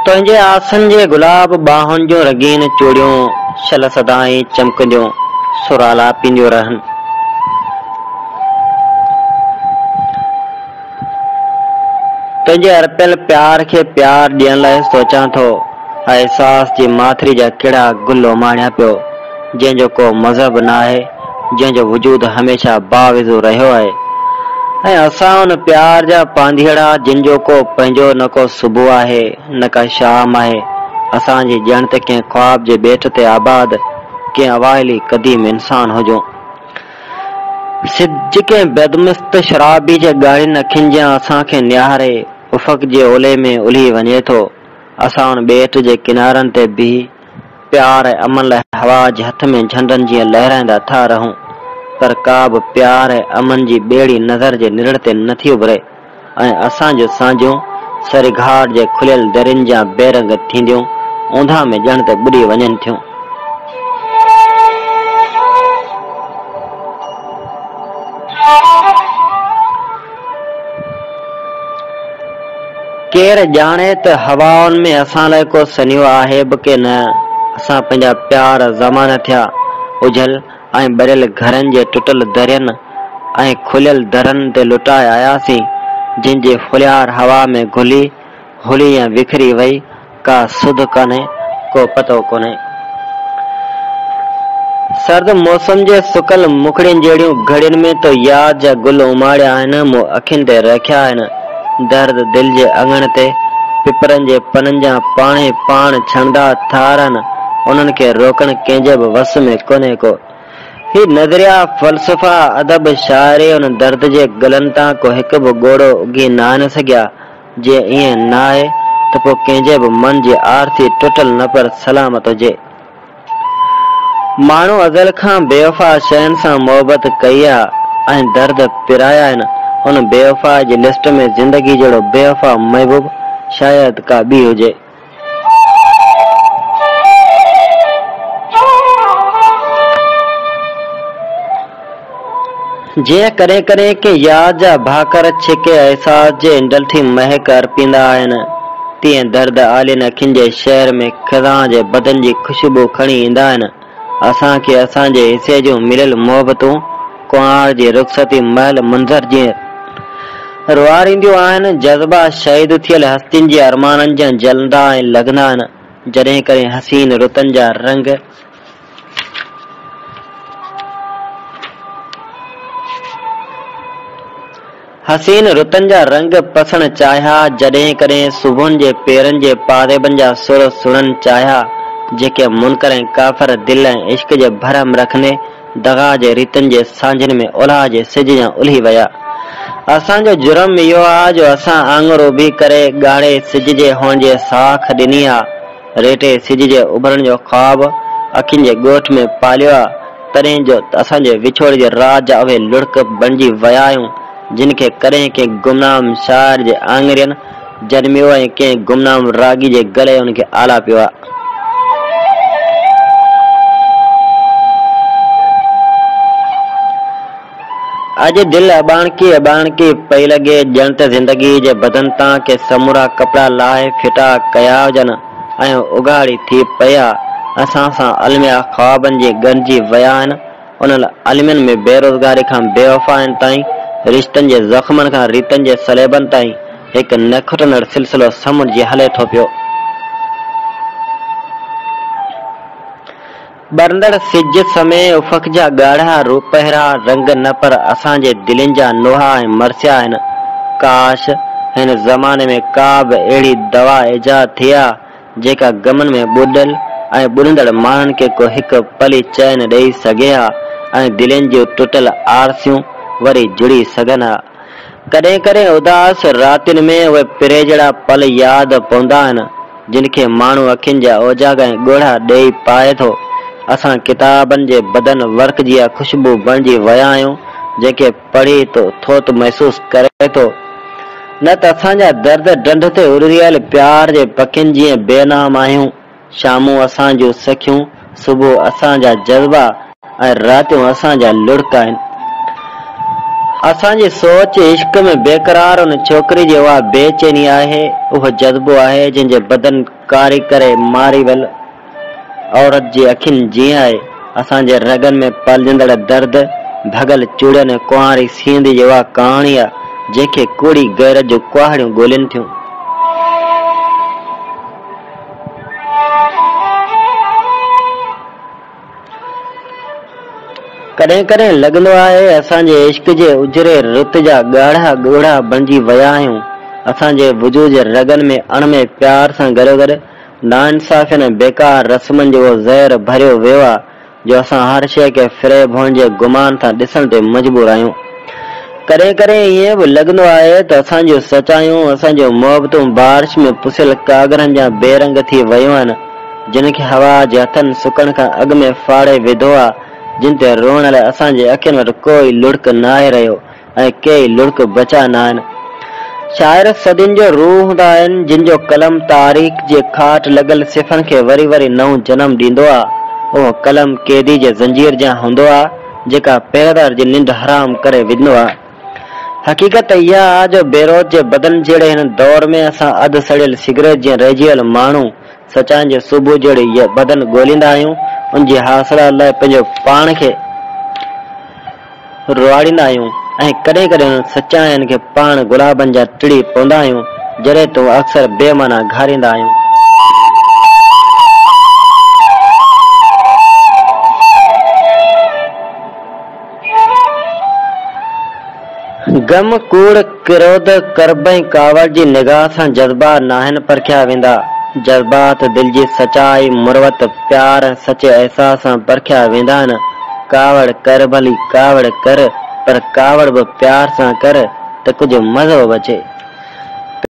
तुंहिंजे आसन जे गुलाब बाहुनि जूं रंगीन चूड़ियूं शल सदाई चमकंदियूं सुराला पींदियूं रहनि। तुंहिंजे अर्पियल प्यार खे प्यार ॾियण लाइ सोचां थो। एहसास जी माथिरी जा कहिड़ा गुल उमाणिया पियो, जंहिंजो को मज़हब न आहे, जंहिंजो वजूद हमेशह बाविज़ो रहियो आहे। ऐं असां उन प्यार जा पांधीड़ा जिन जो को पंहिंजो न को सुबुह आहे न का शाम आहे। असांजी ॼण ते कंहिं ख्वाब जे ॿेट ते आबाद कंहिं अवाइली क़दीम इंसान हुजूं। सिज कंहिं बदमस्त शराबी जे ॻाढ़ियुनि अखियुनि जा असांखे निहारे उफ़क़ जे ओले में उल्ही वञे थो। असां उन ॿेट जे किनारनि ते बीह प्यार ऐं अमन लाइ हवा जे हथ में झंडनि जीअं लहराईंदा था रहूं, पर का बि प्यार ऐं अमन जी ॿेड़ी नज़र जे निड़ ते नथी उभरे ऐं असांजूं सांझूं सरी घाट जे खुलियल दरियुनि जा बेरंग थींदियूं ऊंधा में ॼण ते ॿुॾी वञनि थियूं। केर ॼाणे त हवाउनि में असां लाइ को सनियो आहे बि के न। असां पंहिंजा प्यार ज़माना थिया उजल ऐं ॿरियल घरनि जे टुटल दरियनि ऐं खुलियल दरनि ते लुटाए आयासीं, जिन जे फुलियार हवा में घुली हुली या विखरी वई का सुध कोन्हे, को पतो कोन्हे। सर्द मौसम जे सुकल मुखड़ियुनि जहिड़ियूं घड़ियुनि में तो यादि जा गुल उमाड़िया आहिनि, मूं अखियुनि ते रखिया आहिनि। दर्द दिल जे अङण ते पिपरनि जे पननि जा पाणे पाण छंदा था रहनि, उन्हनि खे रोकण कंहिंजे बि वस में कोन्हे को। ही नज़रिया फ़लसफ़ा अदब शाइरी उन दर्द जे गलनि तां को हिकु बि ॻोड़ो उगी न सघिया। जे ईअं न आहे त पोइ कंहिंजे बि मन जी आरती टुटल न पर सलामत हुजे। माण्हू अज़ल खां बेवफ़ा शयुनि सां मोहबत कई आहे ऐं दर्द पिराया आहिनि। उन बेवफ़ा जी लिस्ट में ज़िंदगी जहिड़ो बेवफ़ा महबूब शायदि का ॿी हुजे। जीअं कॾहिं कॾहिं के यादि जा भाकर छिके एहसास जे इंडलथी महक अर्पींदा आहिनि, तीअं दर्द आलिन अखियुनि जे शहर में ख़ज़ां जे बदन जी ख़ुशबू खणी ईंदा आहिनि। असांखे असांजे हिसे जूं मिलियल मोहबतूं कुंवार जी रुख़सती महल मंज़र जीअं रुआरींदियूं आहिनि। जज़्बा शहीद थियल हस्तियुनि जे अरमाननि जा जलंदा ऐं लॻंदा आहिनि। जॾहिं कॾहिं हसीन रुतनि जा रंग हसीन रुतनि जा रंग पसण चाहिया, जॾहिं कॾहिं सुबुहनि जे पेरनि जे पादेबनि जा सुर सुणनि चाहिया, जेके मुनकर ऐं काफ़र दिल ऐं इश्क जे भरम रखंदे दगा जे रीतनि जे सांझनि में उल्हा जे सिज जा उल्ही विया। असांजो जुर्म इहो आहे जो असां आङुरो बि करे ॻाढ़े सिज जे हुअण जे साख ॾिनी आहे। रेटे सिज जे उभरण जो ख्वाब अखियुनि जे ॻोठ में पालियो आहे। तॾहिं जो असांजे विछोड़ जे रात जा उहे लुड़क बणिजी विया आहियूं, जिन खे कॾहिं कंहिं गुमनाम शाइर जे आङिरियुनि जन्मियो ऐं कंहिं गुमनाम रागी जे गले उनखे आला पियो आहे। अॼु दिल अबाणकी अबाणकी पई लॻे, ॼण त ज़िंदगी जे बदन तां के समूरा कपिड़ा लाहे फिटा कया हुजनि ऐं उघाड़ी थी पई आहे। असां सां अलमिया ख्वाबनि जी गंजी विया आहिनि। उन्हनि अलमियुनि में बेरोज़गारी खां बेवफ़ाइनि ताईं, रिश्तनि जे ज़ख़्मनि खां रीतनि जे सलेबनि ताईं हिकु न खुटंदड़ सिलसिलो समुंड जी हले थो पियो। बरंदड़ सिज समय उफ़क़ जा ॻाढ़ा रूपहरा रंग न पर असांजे दिलनि जा नोहा ऐं मरसिया आहिनि। काश हिन ज़माने में का बि अहिड़ी दवा ईजाद थी आ जेका गमनि में ॿुॾल ऐं ॿुॾंदड़ माण्हुनि खे को हिकु पली चैन ॾेई सघे हा ऐं दिलनि जूं टुटल आरसियूं वरी जुड़ी सघनि हा। कॾहिं कॾहिं उदास रातियुनि में उहे पिरेजड़ा पल यादि पवंदा आहिनि, जिन खे माण्हू अखियुनि जा ओजागा ऐं ॻोढ़ा ॾेई पाए थो। असां किताबनि जे बदन वर्क जी ख़ुशबू बणिजी विया आहियूं, जेके पढ़ी थो महसूस करे थो। न त असांजा दर्द डंड ते उरियल प्यार जे पखियुनि जीअं बेनाम आहियूं। शामूं असांजूं सखियूं, सुबुह असांजा जज़्बा ऐं रातियूं असांजा लुड़क आहिनि। असांजी सोच इश्क में बेकरार उन छोकरी जी उहा बेचैनी आहे, उहो जज़्बो आहे जंहिंजे बदन कारी करे मारी वियल औरत जी अखियुनि जीअं आहे। असांजे रगनि में पलजंदड़ दर्द भगल चूड़ियुनि कुंवारी सींदी जी उहा कहाणी आहे जंहिंखे कूड़ी गैरत जूं कुहाड़ियूं ॻोल्हिनि थियूं। कॾहिं कॾहिं लॻंदो आहे असांजे इश्क जे उजरे रुत जा ॻाढ़ा ॻोढ़ा बणिजी विया आहियूं। असांजे वजूद जे रगनि में अणमे प्यार सां गॾोगॾु नाइंसाफ़ियुनि ऐं बेकार रस्मनि जो उहो ज़हर भरियो वियो आहे जो असां हर शइ खे फ़रेब हुअण जे गुमान सां ॾिसण ते मजबूर आहियूं। कॾहिं कॾहिं ईअं बि लॻंदो आहे त असांजूं सचायूं, असांजूं मोहबतूं बारिश में पुसियल कागरनि जा बेरंग थी वियूं आहिनि जिन खे हवा जे हथनि सुकण खां अॻु में फाड़े विधो आहे, जिन ते रोअण लाइ असांजे अखियुनि वटि कोई लुड़क न आहे रहियो ऐं के लुड़क बचा न आहिनि। शाइर सदियुनि जो रूह हूंदा आहिनि जिन जो कलम तारीख़ जे खाट लॻल सिफ़नि खे वरी वरी नओं जनम ॾींदो आहे। उहो कलम कैदी जे ज़ंजीर जा हूंदो आहे जेका पहरेदार जी निंड हराम करे विझंदो आहे। हक़ीक़त इहा आहे जो बेरोज़ जे बदन जहिड़े हिन दौर में असां अधु सड़ियल सिगरेट जीअं रहिजी वियल माण्हू सचाइनि जे सुबुह जहिड़ी बदन ॻोल्हींदा आहियूं, उन जी हासिल लाइ पंहिंजो पाण खे रुआड़ींदा आहियूं ऐं कॾहिं कॾहिं उन सचाइनि खे पाण गुलाबनि जा टिड़ी पवंदा आहियूं जॾहिं तूं अक्सर बेमाना घारींदा आहियूं। गम, कूड़, क्रोध, करब ऐं कावड़ जी निगाह सां जज़्बात नाहिनि परखिया वेंदा। जज़्बात दिल जी सचाई, मुरवत, प्यार ऐं सचे एहसास सां परखिया वेंदा आहिनि। कावड़ कर भली कावड़ कर, पर कावड़ बि प्यार सां कर त कुझु मज़ो बि अचे।